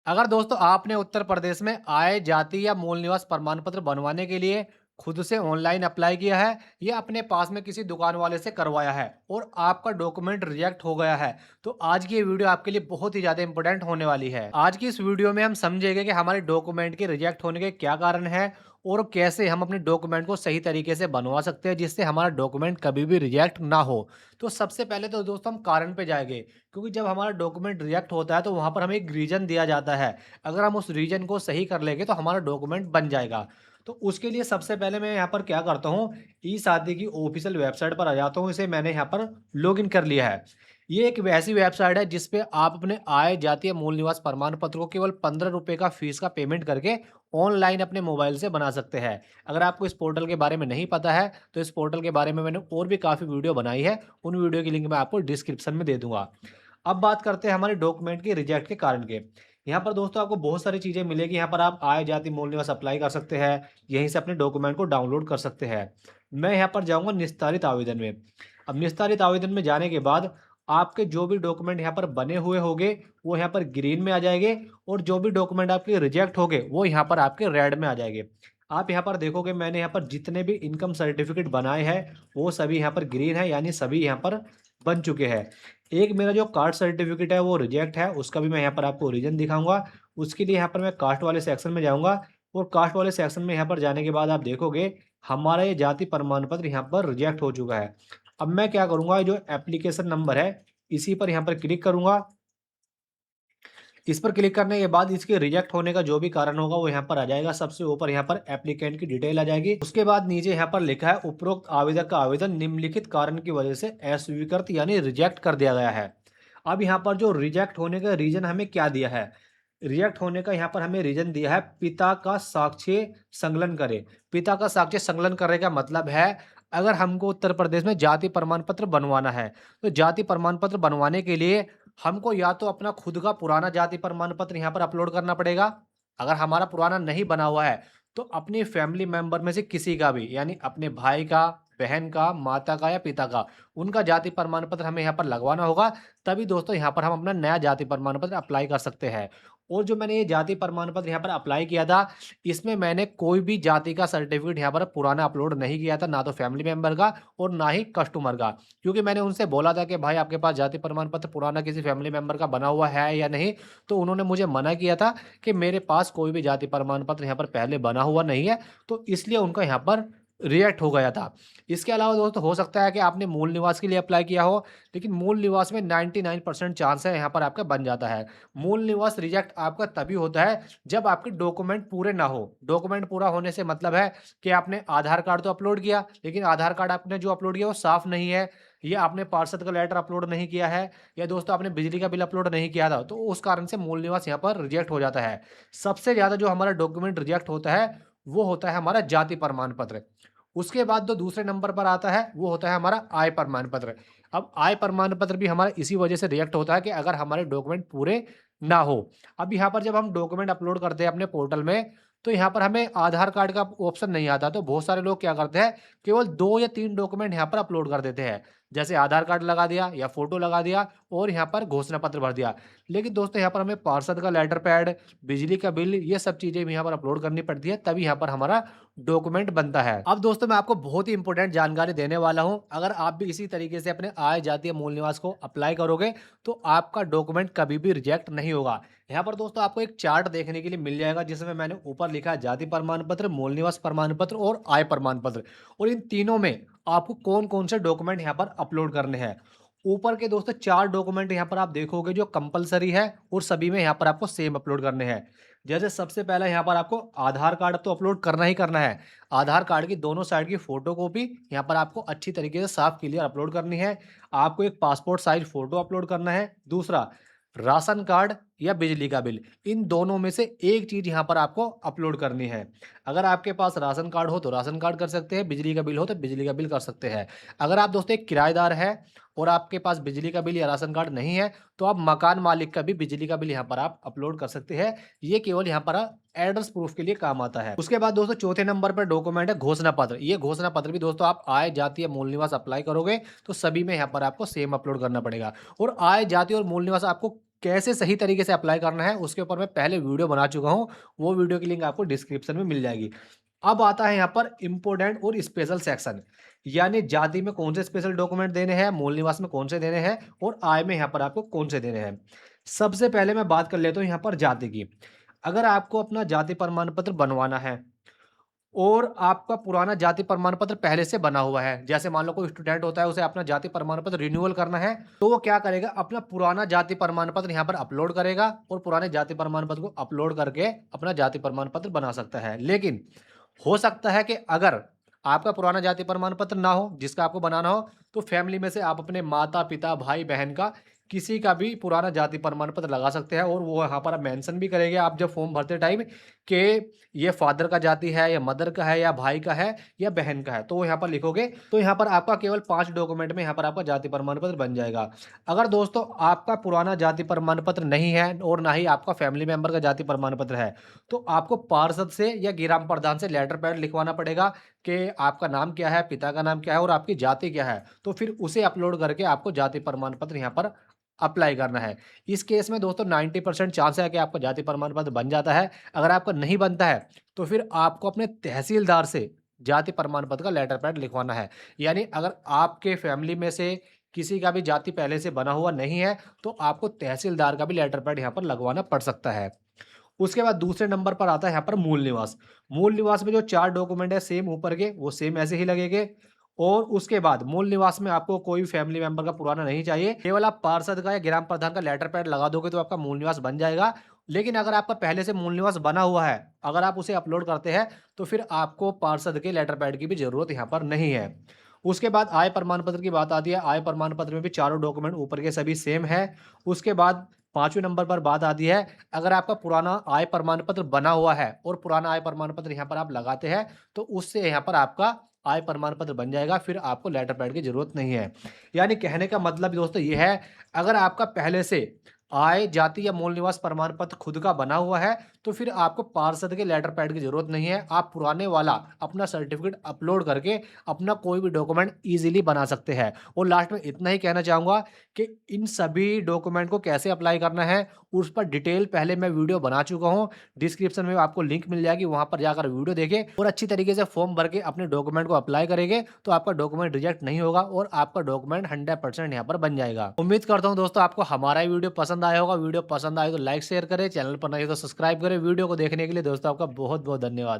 अगर दोस्तों आपने उत्तर प्रदेश में आय, जाति या मूल निवास प्रमाण पत्र बनवाने के लिए खुद से ऑनलाइन अप्लाई किया है या अपने पास में किसी दुकान वाले से करवाया है और आपका डॉक्यूमेंट रिजेक्ट हो गया है, तो आज की ये वीडियो आपके लिए बहुत ही ज़्यादा इंपॉर्टेंट होने वाली है। आज की इस वीडियो में हम समझेंगे कि हमारे डॉक्यूमेंट के रिजेक्ट होने के क्या कारण है और कैसे हम अपने डॉक्यूमेंट को सही तरीके से बनवा सकते हैं जिससे हमारा डॉक्यूमेंट कभी भी रिजेक्ट ना हो। तो सबसे पहले तो दोस्तों हम कारण पे जाएंगे, क्योंकि जब हमारा डॉक्यूमेंट रिजेक्ट होता है तो वहाँ पर हमें एक रीज़न दिया जाता है। अगर हम उस रीज़न को सही कर लेंगे तो हमारा डॉक्यूमेंट बन जाएगा। तो उसके लिए सबसे पहले मैं यहाँ पर क्या करता हूँ, ई-शादी की ऑफ़िशियल वेबसाइट पर आ जाता हूँ। इसे मैंने यहाँ पर लॉगिन कर लिया है। ये एक वैसी वेबसाइट है जिस पे आप अपने आय, जाति या मूल निवास प्रमाण पत्र को केवल ₹15 का फ़ीस का पेमेंट करके ऑनलाइन अपने मोबाइल से बना सकते हैं। अगर आपको इस पोर्टल के बारे में नहीं पता है, तो इस पोर्टल के बारे में मैंने और भी काफ़ी वीडियो बनाई है। उन वीडियो की लिंक मैं आपको डिस्क्रिप्शन में दे दूँगा। अब बात करते हैं हमारे डॉक्यूमेंट के रिजेक्ट के कारण के। यहाँ पर दोस्तों आपको बहुत सारी चीज़ें मिलेगी। यहाँ पर आप आय, जाति, मूल निवास अप्लाई कर सकते हैं। यहीं से अपने डॉक्यूमेंट को डाउनलोड कर सकते हैं। मैं यहाँ पर जाऊँगा निस्तारित आवेदन में। अब निस्तारित आवेदन में जाने के बाद आपके जो भी डॉक्यूमेंट यहाँ पर बने हुए होंगे, वो यहाँ पर ग्रीन में आ जाएँगे और जो भी डॉक्यूमेंट आपके रिजेक्ट होंगे, वो यहाँ पर आपके रेड में आ जाएँगे। आप यहाँ पर देखोगे मैंने यहाँ पर जितने भी इनकम सर्टिफ़िकेट बनाए हैं, वो सभी यहाँ पर ग्रीन है, यानी सभी यहाँ पर बन चुके हैं। एक मेरा जो कास्ट सर्टिफ़िकेट है वो रिजेक्ट है, उसका भी मैं यहाँ पर आपको रीज़न दिखाऊँगा। उसके लिए यहाँ पर मैं कास्ट वाले सेक्शन में जाऊँगा और कास्ट वाले सेक्शन में यहाँ पर जाने के बाद आप देखोगे हमारा ये जाति प्रमाण पत्र यहाँ पर रिजेक्ट हो चुका है। अब मैं क्या करूँगा, जो एप्लीकेशन नंबर है, इसी पर यहाँ पर क्लिक करूँगा। इस पर क्लिक करने के बाद इसके रिजेक्ट होने का जो भी कारण होगा वो यहाँ पर आ जाएगा। सबसे ऊपर यहाँ पर एप्लीकेंट की डिटेल आ जाएगी। उसके बाद नीचे यहाँ पर लिखा है उपरोक्त आवेदक का आवेदन निम्नलिखित कारण की वजह से अस्वीकृत यानी रिजेक्ट कर दिया गया है। अब यहाँ पर जो रिजेक्ट होने का रीजन हमें क्या दिया है, रिजेक्ट होने का यहाँ पर हमें रीजन दिया है पिता का साक्ष्य संकलन करें। पिता का साक्ष्य संकलन करने का मतलब है, अगर हमको उत्तर प्रदेश में जाति प्रमाण पत्र बनवाना है, तो जाति प्रमाण पत्र बनवाने के लिए हमको या तो अपना खुद का पुराना जाति प्रमाण पत्र यहाँ पर अपलोड करना पड़ेगा। अगर हमारा पुराना नहीं बना हुआ है, तो अपनी फैमिली मेंबर में से किसी का भी, यानी अपने भाई का, बहन का, माता का या पिता का, उनका जाति प्रमाण पत्र हमें यहाँ पर लगवाना होगा। तभी दोस्तों यहाँ पर हम अपना नया जाति प्रमाण पत्र अप्लाई कर सकते हैं। और जो मैंने ये जाति प्रमाण पत्र यहाँ पर अप्लाई किया था, इसमें मैंने कोई भी जाति का सर्टिफिकेट यहाँ पर पुराना अपलोड नहीं किया था, ना तो फैमिली मेंबर का और ना ही कस्टमर का। क्योंकि मैंने उनसे बोला था कि भाई आपके पास जाति प्रमाण पत्र पुराना किसी फैमिली मेंबर का बना हुआ है या नहीं, तो उन्होंने मुझे मना किया था कि मेरे पास कोई भी जाति प्रमाण पत्र यहाँ पर पहले बना हुआ नहीं है, तो इसलिए उनका यहाँ पर रिजेक्ट हो गया था। इसके अलावा दोस्तों हो सकता है कि आपने मूल निवास के लिए अप्लाई किया हो, लेकिन मूल निवास में 99% चांस है यहाँ पर आपका बन जाता है। मूल निवास रिजेक्ट आपका तभी होता है जब आपके डॉक्यूमेंट पूरे ना हो। डॉक्यूमेंट पूरा होने से मतलब है कि आपने आधार कार्ड तो अपलोड किया, लेकिन आधार कार्ड आपने जो अपलोड किया वो साफ नहीं है, या आपने पार्षद का लेटर अपलोड नहीं किया है, या दोस्तों आपने बिजली का बिल अपलोड नहीं किया था, तो उस कारण से मूल निवास यहाँ पर रिजेक्ट हो जाता है। सबसे ज़्यादा जो हमारा डॉक्यूमेंट रिजेक्ट होता है, वो होता है हमारा जाति प्रमाण पत्र। उसके बाद जो दूसरे नंबर पर आता है, वो होता है हमारा आय प्रमाण पत्र। अब आय प्रमाण पत्र भी हमारा इसी वजह से रिजेक्ट होता है कि अगर हमारे डॉक्यूमेंट पूरे ना हो। अब यहाँ पर जब हम डॉक्यूमेंट अपलोड करते हैं अपने पोर्टल में, तो यहाँ पर हमें आधार कार्ड का ऑप्शन नहीं आता, तो बहुत सारे लोग क्या करते हैं, केवल 2 या 3 डॉक्यूमेंट यहाँ पर अपलोड कर देते हैं। जैसे आधार कार्ड लगा दिया या फ़ोटो लगा दिया और यहाँ पर घोषणा पत्र भर दिया। लेकिन दोस्तों यहाँ पर हमें पार्षद का लेटर पैड, बिजली का बिल, ये सब चीज़ें भी यहाँ पर अपलोड करनी पड़ती है, तभी यहाँ पर हमारा डॉक्यूमेंट बनता है। अब दोस्तों मैं आपको बहुत ही इंपॉर्टेंट जानकारी देने वाला हूँ। अगर आप भी इसी तरीके से अपने आय, जाति या मूल निवास को अप्लाई करोगे, तो आपका डॉक्यूमेंट कभी भी रिजेक्ट नहीं होगा। यहाँ पर दोस्तों आपको एक चार्ट देखने के लिए मिल जाएगा, जिसमें मैंने ऊपर लिखा है जाति प्रमाण पत्र, मूल निवास प्रमाण पत्र और आय प्रमाण पत्र, और इन तीनों में आपको कौन-कौन से डॉक्यूमेंट यहाँ पर अपलोड करने हैं। ऊपर के दोस्तों 4 डॉक्यूमेंट यहाँ पर आप देखोगे जो कंपल्सरी है और सभी में यहाँ पर आपको सेम अपलोड करने हैं। जैसे सबसे पहला यहाँ पर आपको आधार कार्ड तो अपलोड करना ही करना है। आधार कार्ड की दोनों साइड की फ़ोटोकॉपी यहाँ पर आपको अच्छी तरीके से साफ क्लियर अपलोड करनी है। आपको एक पासपोर्ट साइज़ फ़ोटो अपलोड करना है। दूसरा, राशन कार्ड या बिजली का बिल, इन दोनों में से एक चीज़ यहाँ पर आपको अपलोड करनी है। अगर आपके पास राशन कार्ड हो तो राशन कार्ड कर सकते हैं, बिजली का बिल हो तो बिजली का बिल कर सकते हैं। अगर आप दोस्तों एक किराएदार हैं और आपके पास बिजली का बिल या राशन कार्ड नहीं है, तो आप मकान मालिक का भी बिजली का बिल यहाँ पर आप अपलोड कर सकते हैं। ये केवल यहाँ पर एड्रेस प्रूफ के लिए काम आता है। उसके बाद दोस्तों चौथे नंबर पर डॉक्यूमेंट है घोषणा पत्र। ये घोषणा पत्र भी दोस्तों आप आय, जाति या मूल निवास अप्लाई करोगे, तो सभी में यहाँ पर आपको सेम अपलोड करना पड़ेगा। और आय, जाति और मूल निवास आपको कैसे सही तरीके से अप्लाई करना है उसके ऊपर मैं पहले वीडियो बना चुका हूँ, वो वीडियो की लिंक आपको डिस्क्रिप्शन में मिल जाएगी। अब आता है यहाँ पर इम्पोर्टेंट और स्पेशल सेक्शन, यानी जाति में कौन से स्पेशल डॉक्यूमेंट देने हैं, मूल निवास में कौन से देने हैं और आय में यहाँ पर आपको कौन से देने हैं। सबसे पहले मैं बात कर लेता हूँ यहाँ पर जाति की। अगर आपको अपना जाति प्रमाण पत्र बनवाना है और आपका पुराना जाति प्रमाण पत्र पहले से बना हुआ है, जैसे मान लो कोई स्टूडेंट होता है, उसे अपना जाति प्रमाण पत्र रिन्यूअल करना है, तो वो क्या करेगा, अपना पुराना जाति प्रमाण पत्र यहाँ पर अपलोड करेगा और पुराने जाति प्रमाण पत्र को अपलोड करके अपना जाति प्रमाण पत्र बना सकता है। लेकिन हो सकता है कि अगर आपका पुराना जाति प्रमाण पत्र ना हो जिसका आपको बनाना हो, तो फैमिली में से आप अपने माता पिता भाई बहन का किसी का भी पुराना जाति प्रमाण पत्र लगा सकते हैं और वो यहाँ पर आप मेंशन भी करेंगे आप जब फॉर्म भरते टाइम कि ये फादर का जाति है या मदर का है या भाई का है या बहन का है, तो वो यहाँ पर लिखोगे तो यहाँ पर आपका केवल 5 डॉक्यूमेंट में यहाँ पर आपका जाति प्रमाण पत्र बन जाएगा। अगर दोस्तों आपका पुराना जाति प्रमाण पत्र नहीं है और ना ही आपका फैमिली मेंबर का जाति प्रमाण पत्र है, तो आपको पार्षद से या ग्राम प्रधान से लेटर पैड लिखवाना पड़ेगा कि आपका नाम क्या है, पिता का नाम क्या है और आपकी जाति क्या है। तो फिर उसे अपलोड करके आपको जाति प्रमाण पत्र यहाँ पर अप्लाई करना है। इस केस में दोस्तों 90% चांस है कि आपका जाति प्रमाण पत्र बन जाता है। अगर आपका नहीं बनता है, तो फिर आपको अपने तहसीलदार से जाति प्रमाण पत्र का लेटर पैड लिखवाना है। यानी अगर आपके फैमिली में से किसी का भी जाति पहले से बना हुआ नहीं है, तो आपको तहसीलदार का भी लेटर पैड यहाँ पर लगवाना पड़ सकता है। उसके बाद दूसरे नंबर पर आता है यहाँ पर मूल निवास। मूल निवास में जो 4 डॉक्यूमेंट है सेम ऊपर के, वो सेम ऐसे ही लगेंगे और उसके बाद मूल निवास में आपको कोई फैमिली मेंबर का पुराना नहीं चाहिए। केवल आप पार्षद का या ग्राम प्रधान का लेटर पैड लगा दोगे तो आपका मूल निवास बन जाएगा। लेकिन अगर आपका पहले से मूल निवास बना हुआ है, अगर आप उसे अपलोड करते हैं, तो फिर आपको पार्षद के लेटर पैड की भी ज़रूरत यहाँ पर नहीं है। उसके बाद आय प्रमाण पत्र की बात आती है। आय प्रमाण पत्र में भी चारों डॉक्यूमेंट ऊपर के सभी सेम है। उसके बाद 5वें नंबर पर बात आती है, अगर आपका पुराना आय प्रमाण पत्र बना हुआ है और पुराना आय प्रमाण पत्र यहाँ पर आप लगाते हैं, तो उससे यहाँ पर आपका आय प्रमाण पत्र बन जाएगा, फिर आपको लेटर पैड की ज़रूरत नहीं है। यानी कहने का मतलब दोस्तों ये है, अगर आपका पहले से आय, जाति या मूल निवास प्रमाण पत्र खुद का बना हुआ है, तो फिर आपको पार्षद के लेटर पैड की ज़रूरत नहीं है। आप पुराने वाला अपना सर्टिफ़िकेट अपलोड करके अपना कोई भी डॉक्यूमेंट ईज़िली बना सकते हैं। और लास्ट में इतना ही कहना चाहूँगा कि इन सभी डॉक्यूमेंट को कैसे अप्लाई करना है, उस पर डिटेल पहले मैं वीडियो बना चुका हूँ। डिस्क्रिप्शन में आपको लिंक मिल जाएगी, वहाँ पर जाकर वीडियो देखें और अच्छी तरीके से फॉर्म भर के अपने डॉक्यूमेंट को अप्लाई करेंगे, तो आपका डॉक्यूमेंट रिजेक्ट नहीं होगा और आपका डॉक्यूमेंट 100% यहाँ पर बन जाएगा। उम्मीद करता हूँ दोस्तों आपको हमारा ये वीडियो पसंद आया होगा। वीडियो पसंद आए तो लाइक शेयर करें, चैनल पर नहीं तो सब्सक्राइब करें। वीडियो को देखने के लिए दोस्तों आपका बहुत बहुत धन्यवाद।